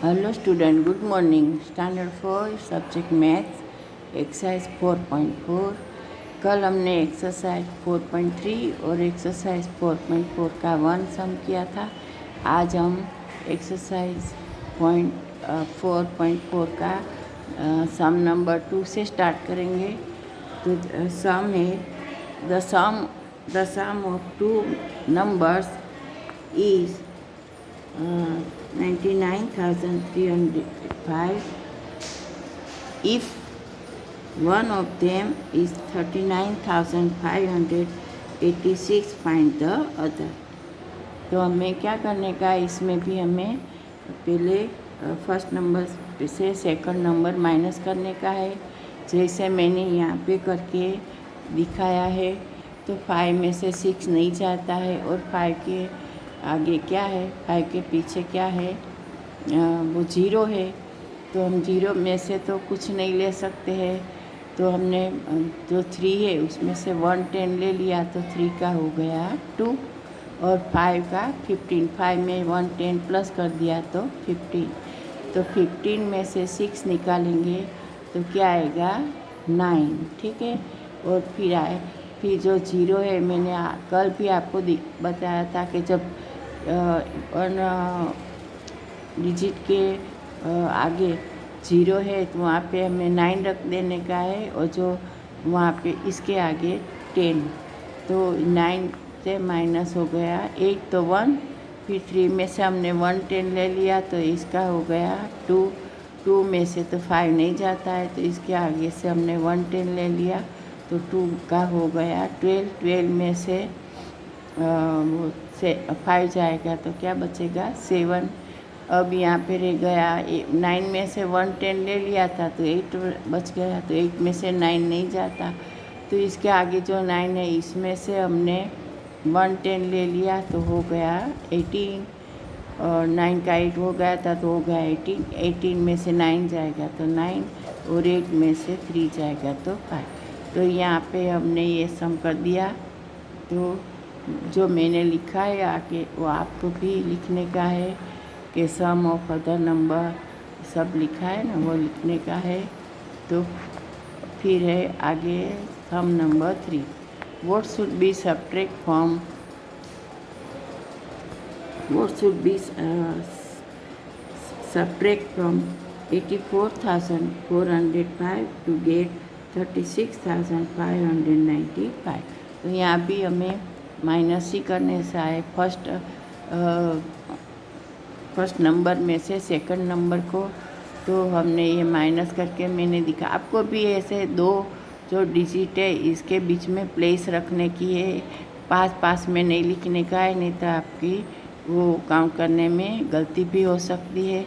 Hello student, good morning. Standard 4 subject maths exercise 4.4। कल हमने exercise 4.3 और एक्सरसाइज 4.4 का 1 सम किया था। आज हम एक्सरसाइज 4.4 का सम नंबर 2 से स्टार्ट करेंगे। तो सम है the sum of two numbers is 99,305 if one of them is 39,586, find the other। तो हमें क्या करने का है, इसमें भी हमें पहले फर्स्ट नंबर से सेकंड नंबर माइनस करने का है, जैसे मैंने यहाँ पे करके दिखाया है। तो 5 में से 6 नहीं जाता है और 5 के आगे क्या है, 5 के पीछे क्या है, वो 0 है। तो हम 0 में से तो कुछ नहीं ले सकते हैं। तो हमने जो 3 है उसमें से 110 ले लिया, तो 3 का हो गया 2 और 5 का 15। 5 में 110 प्लस कर दिया तो 15। तो 15 में से 6 निकालेंगे तो क्या आएगा 9, ठीक है। और फिर जो 0 है, मैंने कल भी आपको बताया था कि जब डिजिट के आगे 0 है तो वहाँ पे हमें 9 रख देने का है, और जो वहाँ पे इसके आगे 10। तो 9 से माइनस हो गया 8, तो 1। फिर 3 में से हमने 110 ले लिया, तो इसका हो गया 2। 2 में से तो 5 नहीं जाता है, तो इसके आगे से हमने 110 ले लिया, तो 2 का हो गया 12। 12 में से 5 जाएगा तो क्या बचेगा 7। अब यहाँ पे रह गया 9 में से 110 ले लिया था तो 8 बच गया, तो 8 में से 9 नहीं जाता। तो इसके आगे जो 9 है इसमें से हमने 110 ले लिया तो हो गया 18, और 9 का 8 हो गया था तो हो गया 18। 18 में से 9 जाएगा तो 9, और 8 में से 3 जाएगा तो 5। तो यहाँ पे हमने ये सम कर दिया। तो जो मैंने लिखा है आगे वो आपको भी लिखने का है कि सम ऑफ अदर नंबर सब लिखा है ना, वो लिखने का है। तो फिर है आगे sum number 3। What should be subtract from subtract from 84,405 to get 36,595। तो यहाँ भी हमें माइनस ही करने से आए। फर्स्ट नंबर में से सेकंड नंबर को, तो हमने ये माइनस करके मैंने दिखा आपको भी। ऐसे दो जो डिजिट है इसके बीच में प्लेस रखने की है, पास में नहीं लिखने का है, नहीं तो आपकी वो काउंट करने में गलती भी हो सकती है।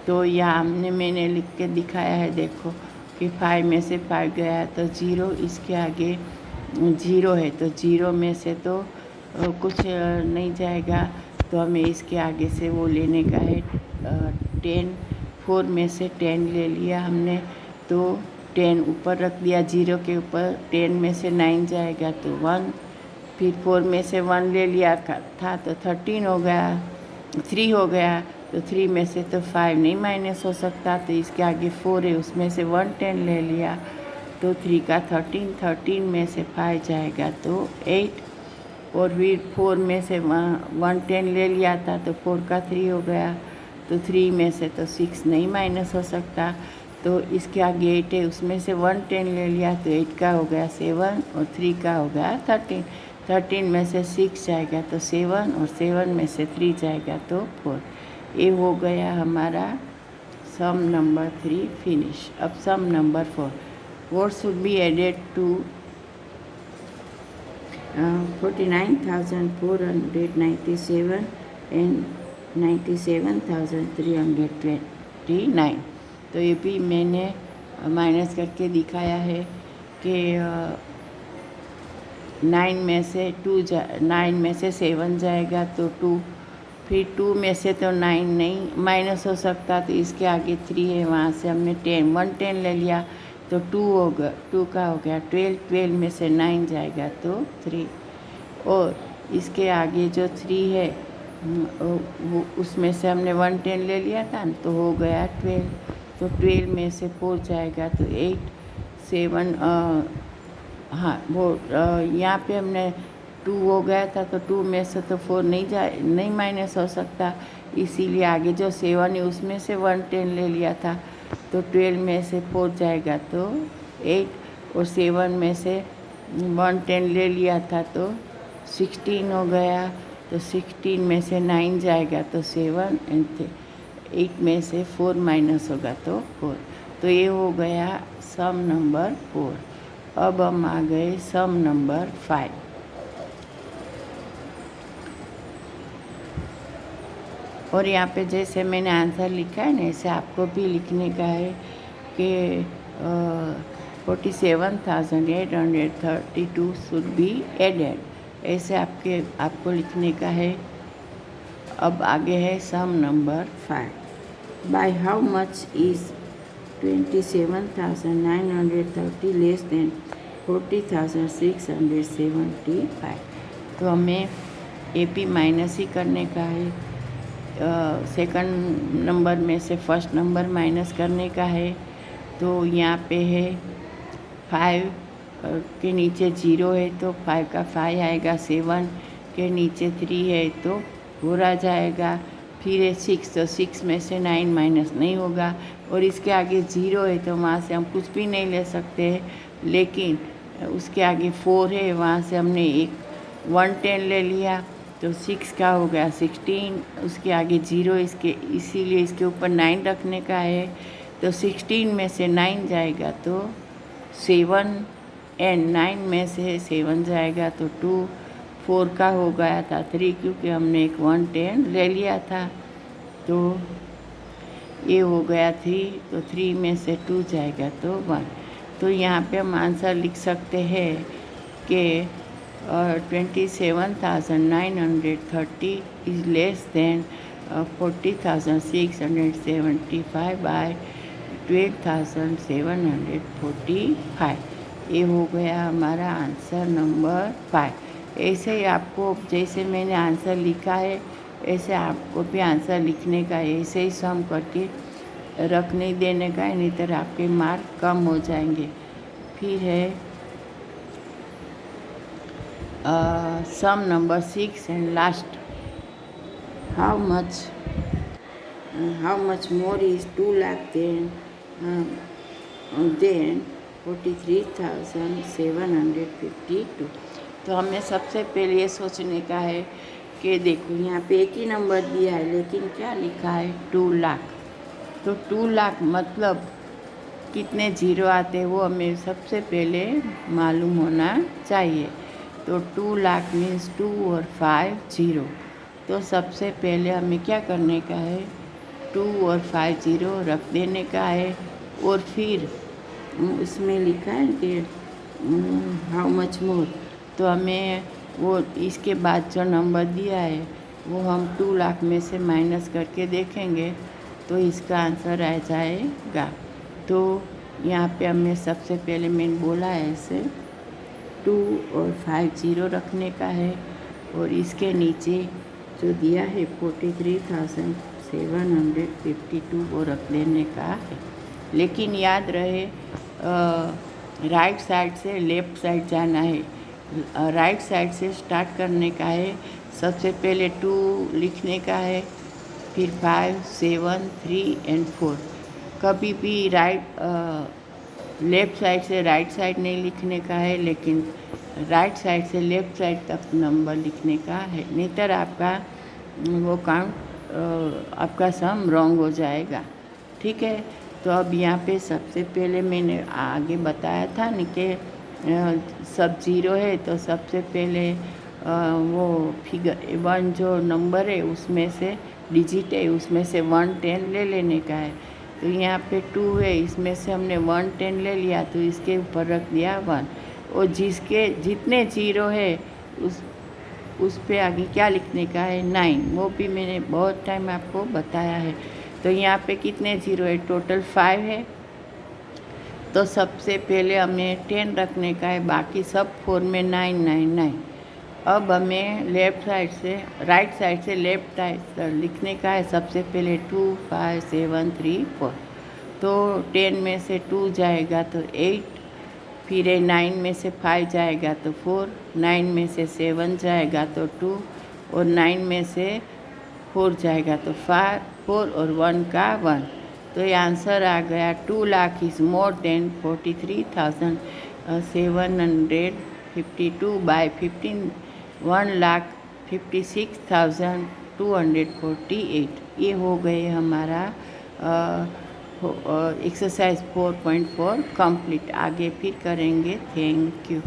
तो यहाँ मैंने लिख के दिखाया है, देखो कि 5 में से 5 गया तो 0, इसके आगे 0 है तो 0 में से तो कुछ नहीं जाएगा, तो हमें इसके आगे से वो लेने का है 10। 4 में से 10 ले लिया हमने, तो 10 ऊपर रख दिया 0 के ऊपर। 10 में से 9 जाएगा तो 1। फिर 4 में से 1 ले लिया था तो 13 हो गया, 3 हो गया। तो 3 में से तो 5 नहीं माइनस हो सकता, तो इसके आगे 4 है उसमें से 110 ले लिया, तो 3 का 13। 13 में से 5 जाएगा तो 8, और फिर 4 में से 110 ले लिया था तो 4 का 3 हो गया, तो 3 में से तो 6 नहीं माइनस हो सकता, तो इसके आगे 8 है उसमें से 110 ले लिया, तो 8 का हो गया 7, और 3 का हो गया 13। 13 में से 6 जाएगा तो 7, और 7 में से 3 जाएगा तो 4। ये हो गया हमारा सम नंबर 3 फिनिश। अब sum number 4। What should be added to 49,497 and 97,329। तो ये भी मैंने माइनस करके दिखाया है कि 9 में से 7 जाएगा तो 2। फिर 2 में से तो 9 नहीं माइनस हो सकता, तो इसके आगे 3 है, वहाँ से हमने 110 ले लिया तो 2 होगा, 2 का हो गया 12। 12 में से 9 जाएगा तो 3, और इसके आगे जो 3 है वो उसमें से हमने 110 ले लिया था तो हो गया 12। तो 12 में से 4 जाएगा तो 8 7 हाँ वो यहाँ पे हमने 2 हो गया था तो 2 में से तो 4 नहीं माइनस हो सकता, इसीलिए आगे जो 7 है उसमें से 110 ले लिया था। तो 12 में से 4 जाएगा तो 8 और 7 में से 110 ले लिया था तो 16 हो गया। तो 16 में से 9 जाएगा तो 7 एंड 8 में से 4 माइनस होगा तो 4। तो ये हो गया सम नंबर 4। अब हम आ गए सम नंबर 5। और यहाँ पे जैसे मैंने आंसर लिखा है ना, ऐसे आपको भी लिखने का है कि 47,832 शुड बी एडेड, ऐसे आपको लिखने का है। अब आगे है sum number 5। By how much is 27,930 less than 40,675। तो हमें AP माइनस ही करने का है। सेकंड नंबर में से फर्स्ट नंबर माइनस करने का है। तो यहाँ पे है 5 के नीचे 0 है तो 5 का 5 आएगा। 7 के नीचे 3 है तो 4 आ जाएगा। फिर है 6 तो 6 में से 9 माइनस नहीं होगा। और इसके आगे 0 है तो वहाँ से हम कुछ भी नहीं ले सकते, लेकिन उसके आगे 4 है, वहाँ से हमने एक 110 ले लिया तो 6 का हो गया 16। उसके आगे 0 इसीलिए इसके ऊपर 9 रखने का है। तो 16 में से 9 जाएगा तो 7 एंड 9 में से 7 जाएगा तो 2। 4 का हो गया था 3 क्योंकि हमने एक 110 ले लिया था। तो ये हो गया 3, तो 3 में से 2 जाएगा तो 1। तो यहाँ पे हम आंसर लिख सकते हैं कि 27,930 इज़ लेस देन 40,675 बाय 12,745। ये हो गया हमारा आंसर नंबर 5। ऐसे ही आपको जैसे मैंने आंसर लिखा है ऐसे आपको भी आंसर लिखने का है। ऐसे ही सम करके रख नहीं देने का है, नहीं तो आपके मार्क कम हो जाएंगे। फिर है sum number 6 and last. How much more is 2 lakh than 43,752। तो हमें सबसे पहले ये सोचने का है कि देखो यहाँ पे एक ही नंबर दिया है लेकिन क्या लिखा है 2 लाख। तो 2 लाख मतलब कितने जीरो आते हैं वो हमें सबसे पहले मालूम होना चाहिए। तो 2 लाख मीन्स 2 और 5 0। तो सबसे पहले हमें क्या करने का है 2 और 5 0 रख देने का है। और फिर इसमें लिखा है कि हाउ मच मोर, तो हमें वो इसके बाद जो नंबर दिया है वो हम 2 लाख में से माइनस करके देखेंगे तो इसका आंसर आ जाएगा। तो यहाँ पे हमें सबसे पहले मैंने बोला है ऐसे 2 और 5 0 रखने का है और इसके नीचे जो दिया है 43,752 वो रख देने का है। लेकिन याद रहे राइट साइड से लेफ़्ट साइड जाना है। राइट साइड से स्टार्ट करने का है। सबसे पहले 2 लिखने का है, फिर 5 7 3 एंड 4। कभी भी लेफ़्ट साइड से राइट साइड नहीं लिखने का है, लेकिन राइट साइड से लेफ़्ट साइड तक नंबर लिखने का है, नहीं तो आपका वो काउंट आपका सम रॉन्ग हो जाएगा। ठीक है। तो अब यहाँ पे सबसे पहले मैंने आगे बताया था न कि सब 0 है तो सबसे पहले वो फिगर 1 जो नंबर है उसमें से डिजिट है उसमें से 110 ले लेने का है। तो यहाँ पे 2 है, इसमें से हमने 110 ले लिया तो इसके ऊपर रख दिया 1। और जितने 0 है उस पे आगे क्या लिखने का है 9। वो भी मैंने बहुत टाइम आपको बताया है। तो यहाँ पे कितने 0 है टोटल 5 है। तो सबसे पहले हमें 10 रखने का है, बाकी सब 4 में 9 9 9। अब हमें लेफ़्ट साइड से राइट साइड से लेफ़्ट साइड लिखने का है। सबसे पहले 2 5 7 3 4, तो 10 में से 2 जाएगा तो 8, फिर 9 में से 5 जाएगा तो 4, 9 में से 7 जाएगा तो 2, और 9 में से 4 जाएगा तो 4 और 1 का 1। तो ये आंसर आ गया 2 lakh is more than 43,752 by 15, 1,56,248। ये हो गए हमारा एक्सरसाइज 4.4 कंप्लीट। आगे फिर करेंगे। Thank you.